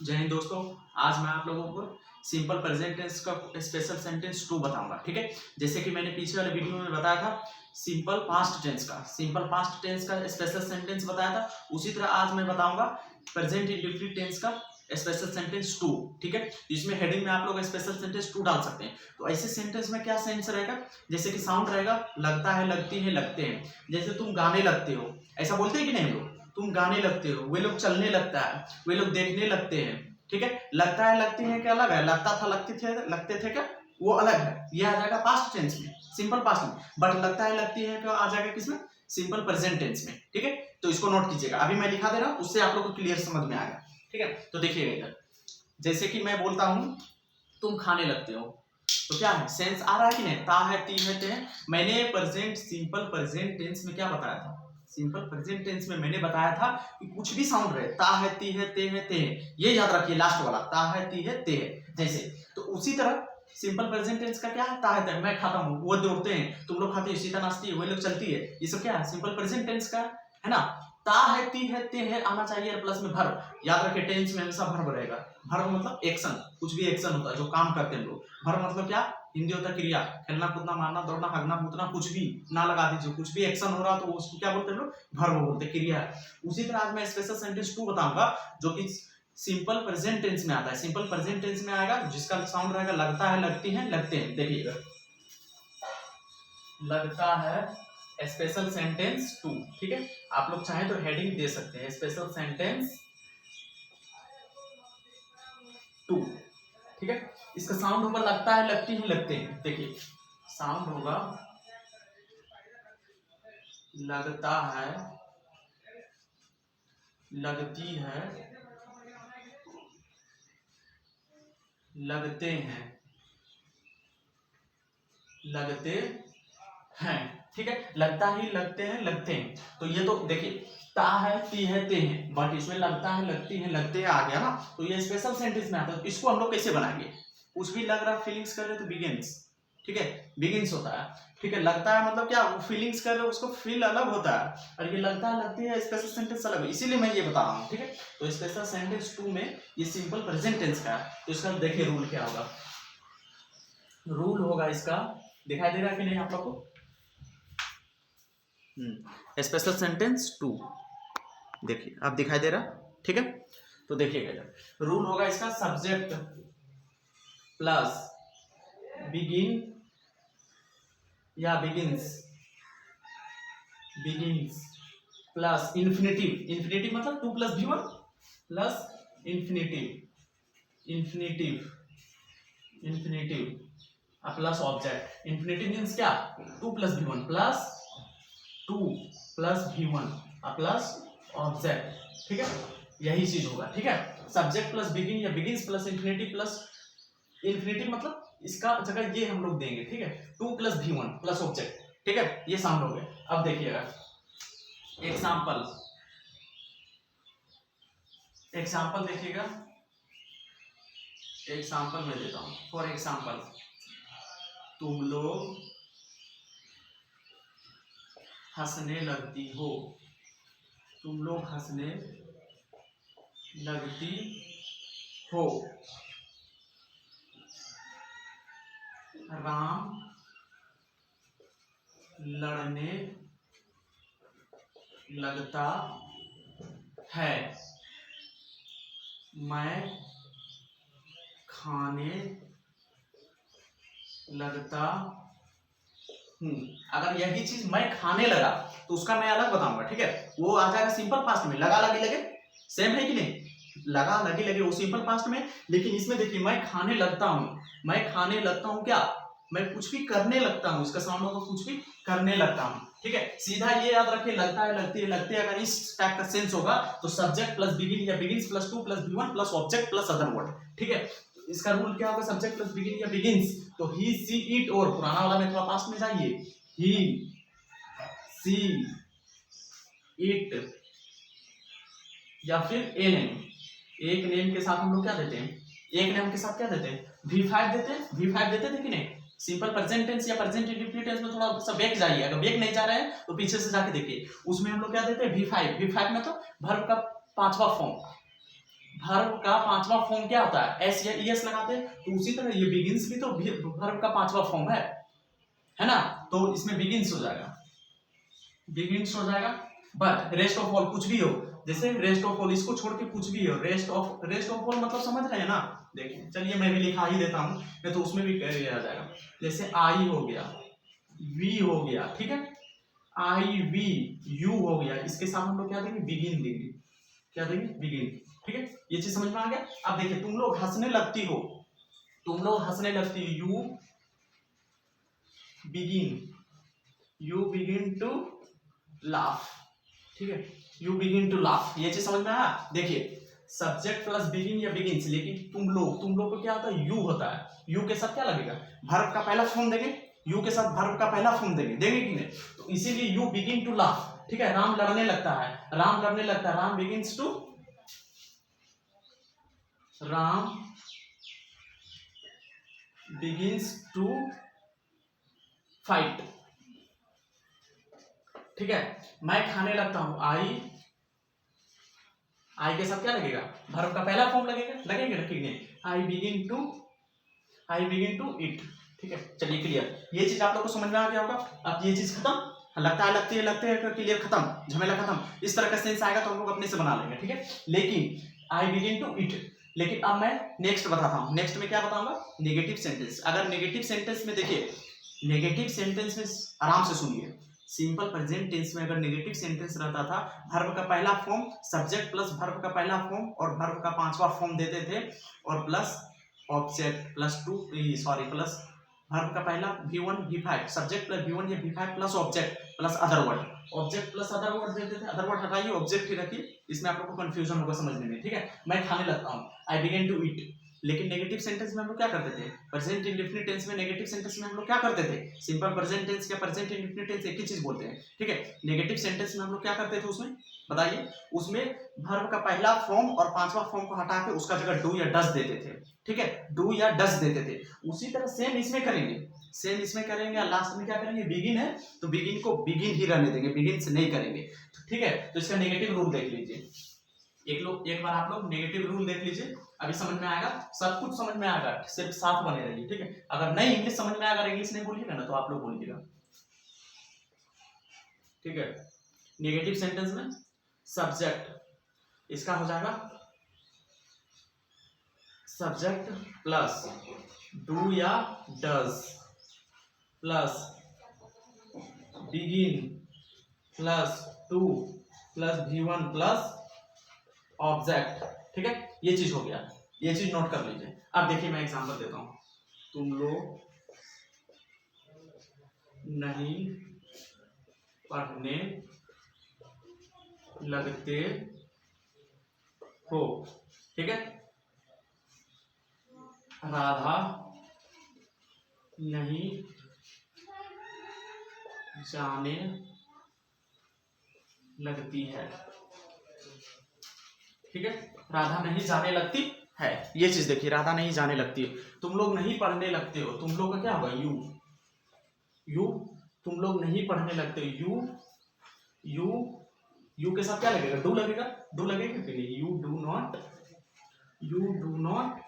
जय हिंद दोस्तों। आज मैं आप लोगों को सिंपल प्रेजेंट टेंस का स्पेशल सेंटेंस 2 बताऊंगा। ठीक है, जैसे कि मैंने पीछे वाले वीडियो में बताया था सिंपल पास्ट टेंस का स्पेशल सेंटेंस बताया था, उसी तरह आज मैं बताऊंगा प्रेजेंट इंडेफिनिट टेंस का स्पेशल सेंटेंस 2। ठीक है, इसमें हेडिंग में आप लोग स्पेशल सेंटेंस 2 डाल सकते हैं। तो ऐसे सेंटेंस में क्या सेंस रहेगा, जैसे कि साउंड रहेगा लगता है, लगती है, लगते हैं। जैसे तुम गाने लगते हो, ऐसा बोलते हैं कि नहीं हम लोग, तुम गाने लगते हो, वे लोग चलने लगता है, वे लोग देखने लगते हैं। ठीक है, लगता है, लगती है क्या अलग है, लगता था, लगते थे क्या वो अलग है, ये आ जाएगा पास्ट टेंस में, सिंपल पास्ट में। बट लगता है, लगती है क्या आ जाएगा किसमें, सिंपल प्रेजेंट टेंस में। ठीक है, तो इसको नोट कीजिएगा, अभी मैं लिखा दे रहा हूं, उससे आप लोग को क्लियर समझ में आएगा। ठीक है, तो देखिएगा इधर, जैसे कि मैं बोलता हूं तुम खाने लगते हो, तो क्या है, सेंस आ रहा है कि नहीं, ता है, ती है, ते है। मैंने सिंपल प्रेजेंट टेंस में क्या बताया था, सिंपल प्रेजेंट टेंस में मैंने बताया था कि कुछ भी साउंड रहे, ता है, ती है, ते है, ये याद रखिए, लास्ट वाला ता है, ती है, ते है जैसे। तो उसी तरह सिंपल प्रेजेंट टेंस का क्या है, ता है, ते है, मैं खाता हूँ, वो दौड़ते हैं, तुम लोग खाते हो, सीता नाचती है, वो लोग चलती है, ये सब क्या है, सिंपल प्रेजेंट टेंस का है ना। ता है, ती है, ते है आना चाहिए प्लस में वर्ब। याद रखिए, टेंस में हमेशा वर्ब रहेगा। वर्ब मतलब एक्शन, कुछ भी एक्शन होता है जो काम करते हैं लोग। वर्ब मतलब क्या, हिंदी होता है क्रिया, खेलना, कूदना, मारना, दौड़ना, भागना, कूदना, कुछ भी ना लगा दीजिए, कुछ भी एक्शन हो रहा तो उसको क्या बोलते हैं लोग, वर्ब बोलते हैं, क्रिया है। उसी तरह आज मैं स्पेशल सेंटेंस 2 बताऊंगा जो कि सिंपल प्रेजेंट टेंस में आता है। सिंपल प्रेजेंट टेंस में आएगा जिसका साउंड रहेगा लगता है, लगती है, लगते हैं। देखिएगा, लगता है स्पेशल सेंटेंस 2। ठीक है, आप लोग चाहें तो हेडिंग दे सकते हैं, स्पेशल सेंटेंस 2। ठीक है, इसका साउंड होगा लगता है, लगती है, लगते हैं। देखिए, साउंड होगा लगता है, लगती है, लगते हैं, लगते हैं। ठीक है, लगता ही, लगते हैं, लगते हैं। तो ये तो देखिए, ता है, ती है, ते हैं, बट इसमें लगता है, लगती है, लगते हैं आ गया ना, तो ये स्पेशल सेंटेंस में आता है। तो इसको हम लोग कैसे बनाएंगे, कुछ भी लग रहा फीलिंग्स कर रहे तो बिगिंस। ठीक है, बिगिंस होता है। ठीक है, लगता है मतलब क्या, वो फीलिंग्स कर रहे हो, उसको फील अलग होता है, और ये लगता है, लगती है, स्पेशल सेंटेंस अलग है, इसीलिए मैं ये बता रहा हूँ। ठीक है, तो स्पेशल सेंटेंस 2 में ये सिंपल प्रेजेंट टेंस का है। तो इसका देखिए रूल क्या होगा, रूल होगा इसका, दिखाई दे रहा है कि नहीं आप लोग को, स्पेशल सेंटेंस 2 देखिए, अब दिखाई दे रहा। ठीक है, तो देखिएगा, रूल होगा इसका, सब्जेक्ट प्लस बिगिन या begins, begins plus infinitive, infinitive मतलब 2 + V1 plus infinitive, infinitive, infinitive plus object. Infinitive means क्या, 2 + V1 plus 2 + V1 plus object. ठीक है, यही चीज होगा। ठीक है, सब्जेक्ट प्लस बिगिन या begins plus infinitive plus infinitive, मतलब इसका जगह ये हम लोग देंगे। ठीक है, 2 + V1 प्लस ऑब्जेक्ट। ठीक है, ये साउंड हो गया। अब देखिएगा एग्जाम्पल, एग्जाम्पल देखिएगा, एग्जाम्पल में देता हूं। फॉर एग्जाम्पल, तुम लोग हंसने लगती हो, तुम लोग हंसने लगती हो, राम लड़ने लगता है, मैं खाने लगता हूं। अगर यही चीज मैं खाने लगा तो उसका मैं अलग बताऊंगा। ठीक है, वो आ जाएगा सिंपल पास्ट में, लगा लगे लगे, सेम है कि नहीं, लगा लगे लगे वो सिंपल पास्ट में। लेकिन इसमें देखिए, मैं खाने लगता हूं, मैं खाने लगता हूं क्या, मैं कुछ भी करने लगता हूं, इसका साउंड होगा कुछ भी करने लगता हूं। ठीक है, सीधा ये याद रखिए, लगता है, लगती है, लगते हैं, अगर इस टाइप का सेंस होगा तो सब्जेक्ट प्लस बिगिन या begins plus 2 + V1 plus object plus other word. ठीक है, इसका रूल क्या होगा, सब्जेक्ट प्लस बिगिन या बिगिंस, तो ही, सी, इट, और पुराना वाला में थोड़ा पास में जाइए, ही, सी, इट, या फिर ए नेम। एक नेम के साथ हम लोग क्या देते हैं, एक नेम के साथ क्या देते हैं, V5 देते हैं, V5 देते थे कि नहीं। सिंपल प्रेजेंट टेंस या प्रेजेंट इंडेफिनिट टेंस में थोड़ा सा बैक जाइए, अगर बैक नहीं जा रहे हैं तो पीछे से जाके देखिए, उसमें हम लोग क्या देते हैं, V5। V5 में तो वर्ब का 5वां फॉर्म, वर्ब का पांचवा फॉर्म क्या होता है, एस या ईएस लगाते हैं, तो उसी तरह ये बिगिंस भी तो वर्ब का पांचवा फॉर्म है ना, तो इसमें बिगिंस हो जाएगा, बिगिंस हो जाएगा। बट रेस्ट ऑफ ऑल कुछ भी हो, जैसे रेस्ट ऑफ ऑल इसको छोड़ के कुछ भी हो, रेस्ट ऑफ ऑल मतलब समझ रहे हैं ना। देखिए चलिए मैं भी लिखा ही देता हूँ, नहीं तो उसमें भी आ जाएगा। जैसे आई हो गया, वी हो गया, ठीक है, आई वी यू हो गया, इसके साथ हम लोग क्या देंगे, बिगिन देंगे, क्या देंगे, बिगिन, ठीक है। ये चीज समझ में आ गया। अब देखिए तुम लोग हंसने लगती हो, तुम लोग हंसने लगती हो, यू बिगिन टू लाफ, ठीक है, यू बिगिन टू लाफ, ये चीज समझ में आया। देखिए सब्जेक्ट प्लस बिगिन या बिगिंस, लेकिन तुम लोग को क्या होता है, यू होता है, यू के साथ क्या लगेगा, वर्ब का पहला फॉर्म देंगे, यू के साथ वर्ब का पहला फॉर्म देंगे कि नहीं, तो इसीलिए यू बिगिन टू लाफ, ठीक है। राम लड़ने लगता है, राम लड़ने लगता है, Ram begins to, Ram begins to fight, ठीक है। मैं खाने लगता हूं, आई के साथ क्या लगेगा, वर्ब का पहला फॉर्म लगेगा ना, ठीक है, आई बिगिन टू इट, ठीक है। चलिए क्लियर, ये चीज आप लोग को समझ में आ गया होगा। अब ये चीज खत्म, लगते हैं क्लियर, खत्म, झमेला खत्म। इस तरह का सेंस आएगा तो हम लोग अपने से बना लेंगे, ठीक है। लेकिन आई बिगिन टू इट, लेकिन अब मैं नेक्स्ट बताता हूं, नेक्स्ट में क्या बताऊंगा, नेगेटिव सेंटेंस। अगर नेगेटिव सेंटेंस में देखिए, नेगेटिव सेंटेंस में आराम से सुनिए, सिंपल प्रेजेंट टेंस में अगर नेगेटिव सेंटेंस रहता था, वर्ब का पहला फॉर्म सब्जेक्ट प्लस वर्ब का पहला फॉर्म और वर्ब का पांचवा फॉर्म देते थे, और plus object plus plus verb का पहला V1 V5, subject plus V1 या V5 plus object plus other word, object plus other word देते थे, अदर वर्ड हटाइए, ऑब्जेक्ट ही रखिए, इसमें आप लोग को कंफ्यूजन होगा समझने में, ठीक है। मैं खाने लगता हूँ, आई बिगिन टू ईट, लेकिन नेगेटिव सेंटेंस में हम लोग क्या करते थे, प्रेजेंट इंडेफिनिट टेंस में, नेगेटिव सेंटेंस में हम लोग क्या करते थे, सिंपल प्रेजेंट टेंस या प्रेजेंट इंडेफिनिट टेंस एक ही चीज बोलते हैं, ठीक है। नेगेटिव सेंटेंस में हम लोग क्या करते थे, उसमें बताइए, उसमें वर्ब का पहला फॉर्म और पांचवा फॉर्म को हटा के उसका जगह डू या डज देते थे, ठीक है, डू या डज देते थे। उसी तरह सेम इसमें करेंगे, लास्ट में क्या करेंगे, बिगिन है तो बिगिन को बिगिन ही रहने देंगे, बिगिन से नहीं करेंगे, ठीक है। तो इसका नेगेटिव रूल देख लीजिए, एक बार आप लोग नेगेटिव रूल देख लीजिए, अभी समझ में आएगा, सब कुछ समझ में आएगा, सिर्फ साथ बने रहिए, ठीक है। अगर नहीं इंग्लिश समझ में आएगा, इंग्लिश नहीं बोलिएगा ना, तो आप लोग बोलिएगा, ठीक है। नेगेटिव सेंटेंस में सब्जेक्ट इसका हो जाएगा सब्जेक्ट प्लस डू या does plus begin plus to plus V1 plus object, ठीक है। ये चीज हो गया, ये चीज नोट कर लीजिए। अब देखिए मैं एग्जांपल देता हूं, तुम लोग नहीं पढ़ने लगते हो, ठीक है, राधा नहीं जाने लगती है, ठीक है, राधा नहीं जाने लगती है, ये चीज देखिए, राधा नहीं जाने लगती है। तुम लोग नहीं पढ़ने लगते हो, तुम लोग का क्या होगा, यू, तुम लोग नहीं पढ़ने लगते हो, यू के साथ क्या लगेगा, डू लगेगा कि नहीं, यू डू नॉट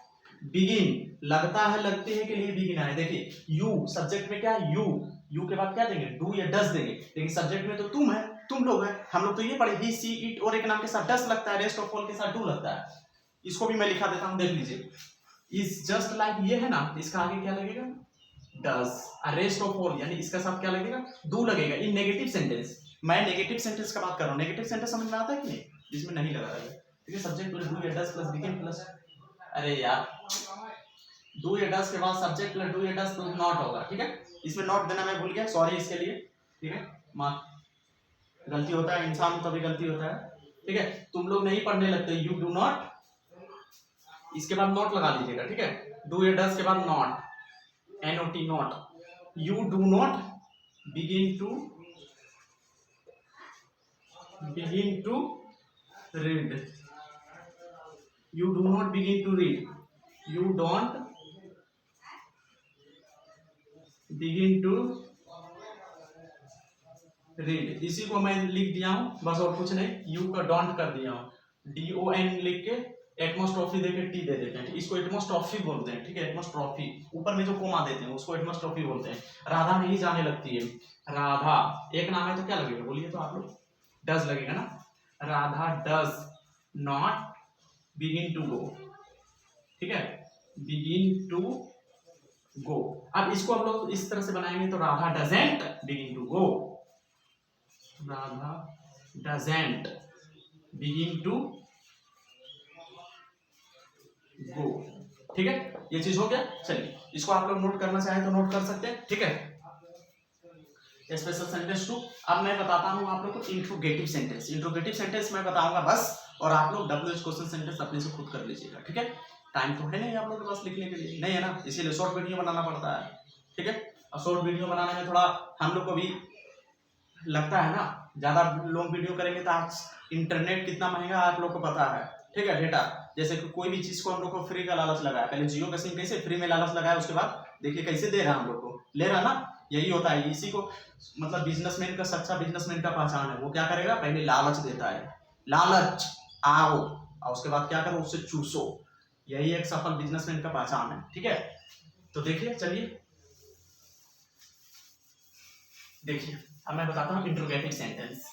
बिगिन, लगता है लगते हैं के लिए बिगिन आए, देखिए यू सब्जेक्ट में क्या है, यू के बाद क्या देंगे, डू या डज देंगे, लेकिन सब्जेक्ट में तो तुम लोग हैं, हम लोग तो ये पढ़े ही, सी, इट और एक नाम के साथ डज लगता है, रेस्ट ऑफ ऑल के साथ डू लगता है। इसको भी मैं लिखा देता हूं, देख लीजिए, इज जस्ट लाइक ये है ना, इसका आगे क्या लगेगा, डज, रेस्ट ऑफ ऑल यानी इसका साथ क्या लगेगा, डू लगेगा। इन नेगेटिव सेंटेंस, मैं नेगेटिव सेंटेंस का बात कर रहा हूं, नेगेटिव सेंटेंस समझ में आता है कि नहीं, जिसमें नहीं लगा रहेगा, ठीक है, सब्जेक्ट प्लस डू या डज प्लस बिगिन प्लस, अरे यार, डू या डज के बाद सब्जेक्ट प्लस डू या डज प्लस नॉट होगा, ठीक है, इसमें नॉट देना मैं भूल गया, सॉरी इसके लिए, ठीक है, गलती होता है, इंसान तभी गलती होता है, ठीक है। तुम लोग नहीं पढ़ने लगते, यू डू नॉट, इसके बाद नॉट लगा लीजिएगा, ठीक है, डू या डज के बाद not, NOT not, you do not begin to read, you do not begin to read, you don't begin to read, इसी को मैं लिख दिया हूं बस, और कुछ नहीं, यू का डोंट कर दिया हूं, DON लिख के एटमॉस्ट्रॉफी देके टी दे देते हैं, इसको एटमॉस्ट्रॉफी बोलते हैं, ठीक है, एटमॉस्ट्रॉफी, ऊपर में जो कोमा देते हैं उसको एटमॉस्ट्रॉफी बोलते हैं। राधा नहीं जाने लगती है, राधा एक नाम है तो क्या लगेगा बोलिए तो आप लोग, डज लगेगा ना, Radha does not begin to go, ठीक है, बिगिन टू गो। अब इसको हम लोग इस तरह से बनाएंगे तो Radha doesn't begin to go, Radha doesn't begin to go, ठीक है, ये चीज हो गया। चलिए इसको आप लोग नोट करना चाहें तो नोट कर सकते हैं, ठीक है। Special sentence 2। अब मैं बताता हूं आप लोग को इंट्रोगेटिव सेंटेंस। इंट्रोगेटिव सेंटेंस मैं बताऊंगा बस, और आप लोग WH क्वेश्चन सेंटेंस अपने से खुद कर लीजिएगा, ठीक है। टाइम तो है नहीं आप लोग के पास लिखने के लिए, नहीं है ना, इसीलिए शॉर्ट वीडियो बनाना पड़ता है, ठीक है। और शॉर्ट वीडियो बनाने में थोड़ा हम लोग को भी लगता है ना, ज्यादा लॉन्ग वीडियो करेंगे तो आज इंटरनेट कितना महंगा आप लोग को पता है, ठीक है। डेटा जैसे कि कोई भी चीज को हम लोग को फ्री का लालच लगाया, पहले जियो का सिम कैसे फ्री में लालच लगाया, उसके बाद देखिए कैसे दे रहा है हम लोग को, ले रहा ना, यही होता है। इसी को मतलब बिजनेसमैन का, सच्चा बिजनेसमैन का पहचान है, वो क्या करेगा, पहले लालच देता है, लालच आओ, और उसके बाद क्या करो, उससे चूसो, यही एक सफल बिजनेसमैन का पहचान है, ठीक है। तो देखिए, चलिए देखिए अब मैं बताता हूँ इंट्रोगेटिव सेंटेंस।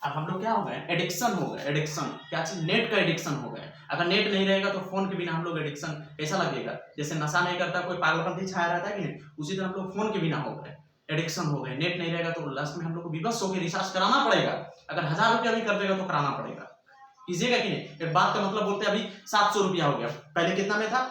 अब हम लोग क्या हो गए, एडिक्शन हो गए, एडिक्शन क्या चीज, नेट का एडिक्शन हो गए। अगर नेट नहीं रहेगा तो फोन के बिना हम लोग एडिक्शन कैसा लगेगा, जैसे नशा नहीं करता कोई पागलपंथी छाया रहता है कि नहीं, उसी तरह हम लोग फोन के बिना हो गए, एडिक्शन हो गए। नेट नहीं रहेगा तो लास्ट में हम लोग को विवश होकर रिचार्ज कराना पड़ेगा, अगर 1000 रुपया भी कर देगा तो कराना पड़ेगा, कीजिएगा कि नहीं। एक बात का मतलब बोलते हैं, अभी 700 रुपया हो गया, पहले कितना में था,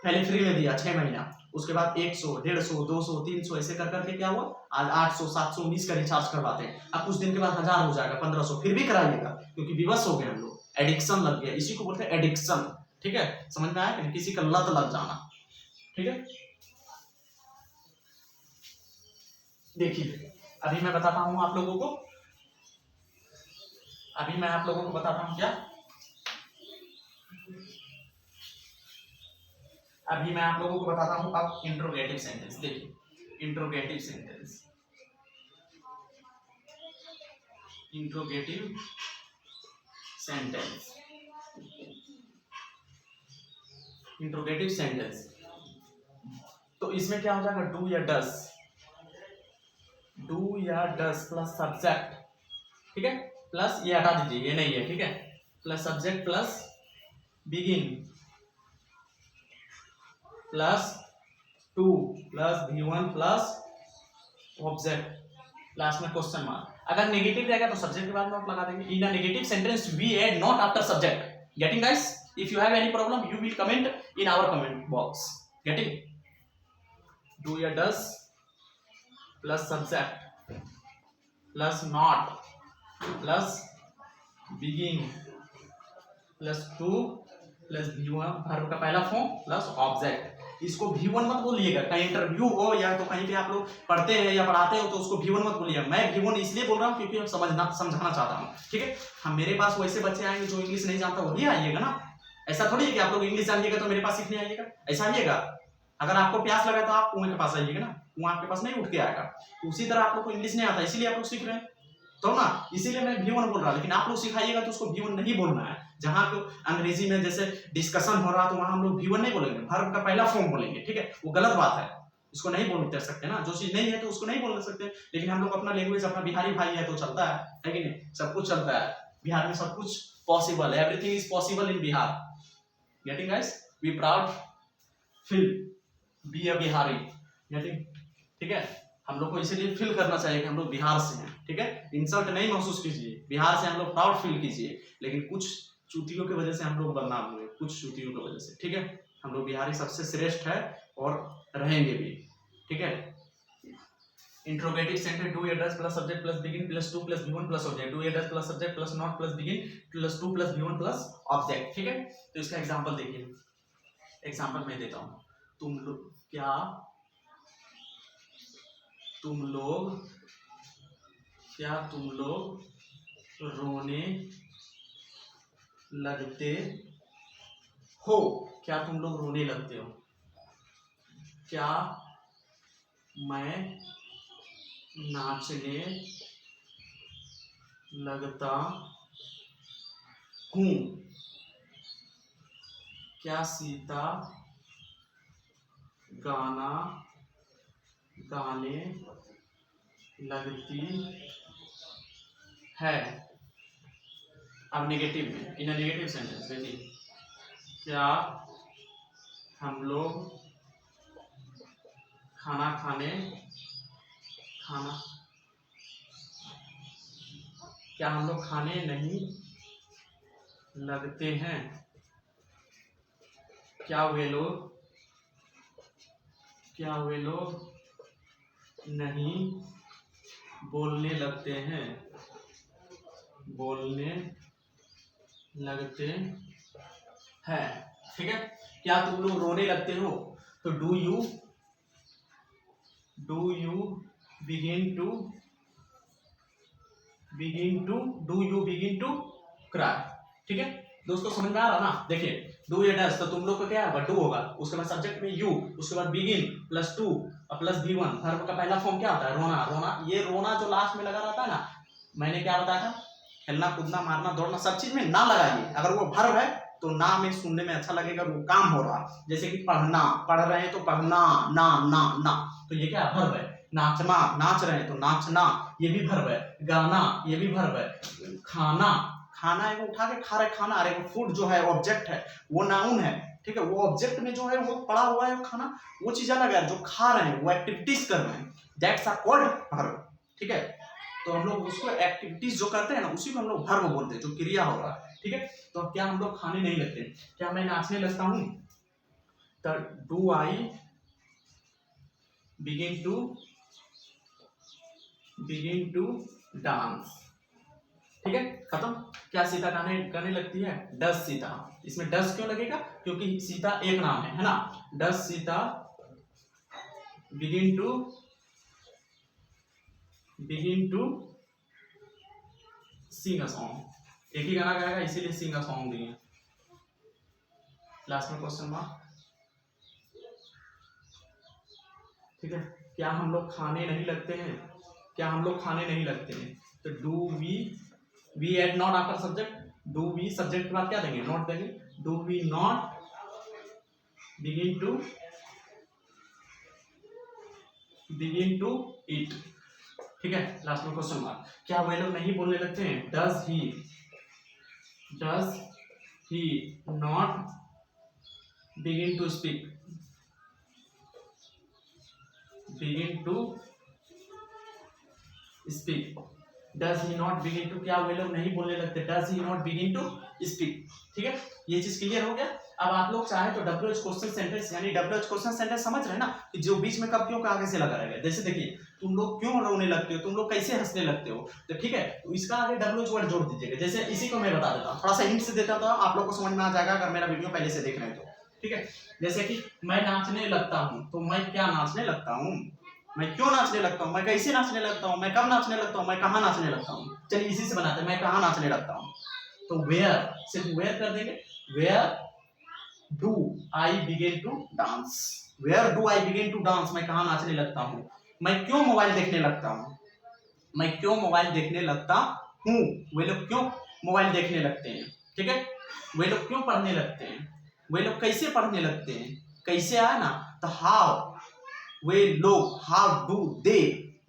पहले फ्री में दिया 6 महीना, उसके बाद 100, 150, 200, 300 ऐसे कर करके क्या हुआ, आज 800, 719 का रिचार्ज करवाते हैं। अब कुछ दिन के बाद 1000 हो जाएगा, 1500, फिर भी कराइएगा, क्योंकि विवश हो गए हम लोग, एडिक्शन लग गया, इसी को बोलते हैं एडिक्शन, ठीक है। समझ में आया कि किसी का लत लग जाना, ठीक है। देखिए अभी मैं बताता हूं आप लोगों को, अभी मैं आप लोगों को बताता हूं क्या, अभी मैं आप लोगों को बताता हूं अब इंट्रोगेटिव सेंटेंस। देखिए interrogative sentence, interrogative sentence, interrogative sentence, तो इसमें क्या हो जाएगा, डू या डस, डू या डस प्लस सब्जेक्ट, ठीक है, प्लस ये हटा दीजिए, ये नहीं है, ठीक है, plus subject plus begin plus to plus V1 plus object, last में क्वेश्चन मार्क। अगर नेगेटिव रहेगा तो सब्जेक्ट के बाद नॉट लगा देंगे। In a negative sentence we add not after subject. Getting guys? If you have any problem you will comment in our comment box. Getting? Do या does plus subject plus not plus begin plus to plus V1 verb का पहला form plus object. इसको V1 मत बोलिएगा, कहीं interview हो या तो कहीं पे आप लोग पढ़ते हैं या पढ़ाते हो तो उसको V1 मत बोलिएगा। मैं V1 इसलिए बोल रहा हूँ क्योंकि समझाना चाहता हूँ, ठीक है। हम मेरे पास वैसे बच्चे आएंगे जो इंग्लिश नहीं जानता, वही आइएगा ना। ऐसा थोड़ी है कि आप लोग इंग्लिश जानिएगा तो मेरे पास सीखने आइएगा, ऐसा आइएगा। अगर आपको प्यास लगा तो आप कुएं के पास आइएगा ना, कुआं आपके पास नहीं उठ के आएगा। उसी तरह आप लोग को इंग्लिश नहीं आता इसीलिए आप लोग सीख रहे हैं तो ना, इसीलिए मैं V1 बोल रहा, लेकिन आप लोग सिखाइएगा तो उसको V1 नहीं बोलना है। जहां को अंग्रेजी में जैसे डिस्कशन हो रहा तो वहां हम लोग V1 नहीं बोलेंगे, वर्ब का पहला फॉर्म बोलेंगे, ठीक है। वो गलत बात है, इसको नहीं बोल सकते ना, जो चीज नहीं है तो उसको नहीं बोल सकते। लेकिन हम लोग अपना लैंग्वेज, अपना बिहारी भाई है तो चलता है कि नहीं, सब कुछ चलता है बिहार में, सब कुछ पॉसिबल है, everything is possible in Bihar. Getting guys? We proud feel be a Bihari. Getting? ठीक है, हम लोग को इसीलिए फील करना चाहिए कि हम लोग बिहार से हैं, ठीक है। इंसल्ट नहीं महसूस कीजिए, बिहार से हम लोग प्राउड फील कीजिए। लेकिन कुछ चूतियों की वजह से हम लोग बदनाम हुए, कुछ चूतियों की वजह से, ठीक है। हम लोग बिहारी सबसे श्रेष्ठ है और रहेंगे भी, ठीक है। इंट्रोगेटिव सेंटेंस डू या does plus subject plus begin plus to plus V1 plus object, do या does plus subject plus not plus begin plus to plus V1 plus object, ठीक है। तो इसका एग्जांपल देखिए, एग्जांपल मैं देता हूं, तुम लोग क्या, तुम लोग रोने लगते हो, क्या तुम लोग रोने लगते हो, क्या मैं नाचने लगता हूँ, क्या सीता गाना गाने लगती है। अब नेगेटिव में, इन नेगेटिव सेंटेंस देखिए, क्या हम लोग खाना क्या हम लोग खाने नहीं लगते हैं? क्या वे लोग नहीं बोलने लगते हैं? ठीक है। क्या तुम लोग रोने लगते हो? तो do you begin to cry? ठीक है दोस्तों, समझ में आ रहा ना? देखिए डू या डस, तो तुम लोग का क्या है, डू होगा, उसके बाद सब्जेक्ट में यू, उसके बाद बिगिन प्लस टू और प्लस V1। वर्ब का पहला फॉर्म क्या होता है? रोना। ये रोना जो लास्ट में लगा रहता है ना, मैंने क्या बताया था, खेलना कूदना मारना दौड़ना सब चीज में ना लगाइए। अगर वो वर्ब है तो ना में सुनने में अच्छा लगेगा, वो काम हो रहा। जैसे कि पढ़ना, पढ़ रहे हैं तो पढ़ना, ना, तो ये क्या वर्ब है। नाचना, नाच रहे हैं तो नाचना, ये भी वर्ब है। गाना, ये भी वर्ब है। खाना है, वो उठा के खा रहे खाना। अरे वो फूड जो है ऑब्जेक्ट है, वो नाउन है। ठीक है, वो ऑब्जेक्ट में जो है वो पड़ा हुआ है वो खाना, वो चीज अलग है। जो खा रहे हैं वो एक्टिविटीज कर रहे हैं, दैट्स अ कॉल्ड वर्ब। ठीक है, तो हम लोग उसको एक्टिविटीज जो करते हैं ना, उसी को हम लोग वर्ब बोलते हैं, जो क्रिया हो रहा है। ठीक है, तो क्या हम लोग खाने नहीं लगते? क्या मैं नाचने लगता हूँ? तो do I begin to dance? ठीक है, खत्म। क्या सीता गाने लगती है? डस सीता। इसमें डस क्यों लगेगा? क्योंकि सीता एक नाम है ना। Does Sita begin to sing a song? एक ही गाना गाएगा, इसीलिए सिंग अ सॉन्ग दिए। लास्ट में क्वेश्चन मार्क। ठीक है, क्या हम लोग खाने नहीं लगते हैं? क्या हम लोग खाने नहीं लगते हैं? तो do we add not after subject. Do we subject के बाद क्या देंगे? नॉट देंगे। Do we not begin to eat? ठीक है, लास्ट में क्वेश्चन मार्क। क्या वे लोग नहीं बोलने लगते हैं? Does he not begin to speak? Does he not begin to, क्या वे लोग नहीं बोलने लगते? Does he not begin to speak? ठीक है, ये चीज क्लियर हो गया। अब आप लोग चाहे तो WH क्वेश्चन सेंटेंस, यानी WH क्वेश्चन सेंटेंस समझ रहे हैं ना, कि जो बीच में कब क्यों का आगे से लगा रहेगा। जैसे देखिए, तुम लोग क्यों रोने लगते हो, तुम लोग कैसे हंसने लगते हो, तो ठीक है, तो इसका आगे WH वर्ड जोड़ दीजिएगा। जैसे इसी को मैं बता देता हूँ, थोड़ा सा हिंट से देता हूँ, आप लोग को समझ में आ जाएगा अगर मेरा वीडियो पहले से देख रहे हैं तो। ठीक है, जैसे कि मैं नाचने लगता हूँ, तो मैं क्या नाचने लगता हूँ, मैं क्यों नाचने लगता हूँ, मैं कैसे नाचने लगता हूँ, मैं कब नाचने लगता हूँ, मैं कहाँ नाचने लगता हूँ। चलिए इसी से बनाते हैं, मैं कहाँ नाचने लगता हूँ। तो वेयर, सिर्फ वेयर कर देंगे। Where do I begin to dance? Where do I begin to dance, मैं कहाँ नाचने लगता हूँ। मैं क्यों मोबाइल देखने लगता हूँ, मैं क्यों मोबाइल देखने लगता हूँ। वे लोग क्यों मोबाइल देखने लगते हैं। ठीक है, वे लोग क्यों पढ़ने लगते हैं, वे लोग कैसे पढ़ने लगते हैं। कैसे आया ना, तो हाउ वे लोग, how do they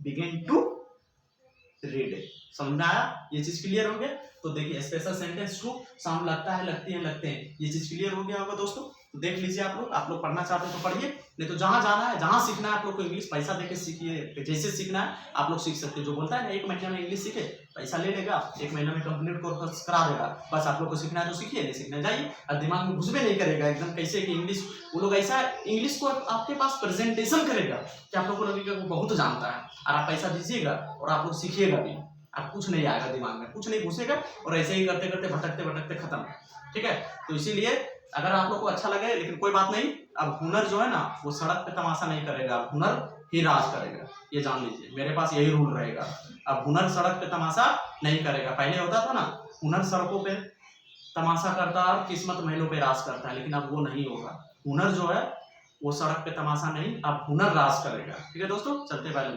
begin to read? समझ में आया? ये चीज क्लियर हो गया। तो देखिए स्पेशल सेंटेंस टू साउंड लगता है, लगती है, लगते हैं, ये चीज क्लियर हो गया होगा दोस्तों। तो देख लीजिए आप लोग पढ़ना चाहते हैं तो पढ़िए, नहीं तो जहां जाना है, जहां सीखना है आप लोग को इंग्लिश पैसा देके सीखिए। जैसे सीखना है आप लोग सीख सकते हैं। जो बोलता है ना 1 महीने में इंग्लिश सीखे, पैसा ले लेगा, 1 महीने में कंप्लीट कोर्स करा देगा, बस आप लोग को सीखना है तो सीखिए, नहीं सीखना जाइए। और दिमाग में घुसबे नहीं करेगा एकदम कैसे कि इंग्लिश, वो लोग ऐसा इंग्लिश को आपके पास प्रेजेंटेशन करेगा कि आप लोग को लगेगा वो बहुत जानता है, और आप पैसा दीजिएगा और आप लोग सीखिएगा भी, आप कुछ नहीं आएगा दिमाग में, कुछ नहीं घुसेगा, और ऐसे ही करते करते भटकते भटकते खत्म। ठीक है, तो इसीलिए अगर आप लोग को अच्छा लगे, लेकिन कोई बात नहीं, अब हुनर जो है ना वो सड़क पे तमाशा नहीं करेगा, हुनर ही राज करेगा, ये जान लीजिए, मेरे पास यही रूल रहेगा। अब हुनर सड़क पे तमाशा नहीं करेगा। पहले होता था ना, हुनर सड़कों पे तमाशा करता और किस्मत महलों पे राज करता है, लेकिन अब वो नहीं होगा। हुनर जो है वो सड़क पे तमाशा नहीं, अब हुनर राज करेगा। ठीक है दोस्तों, चलते पहले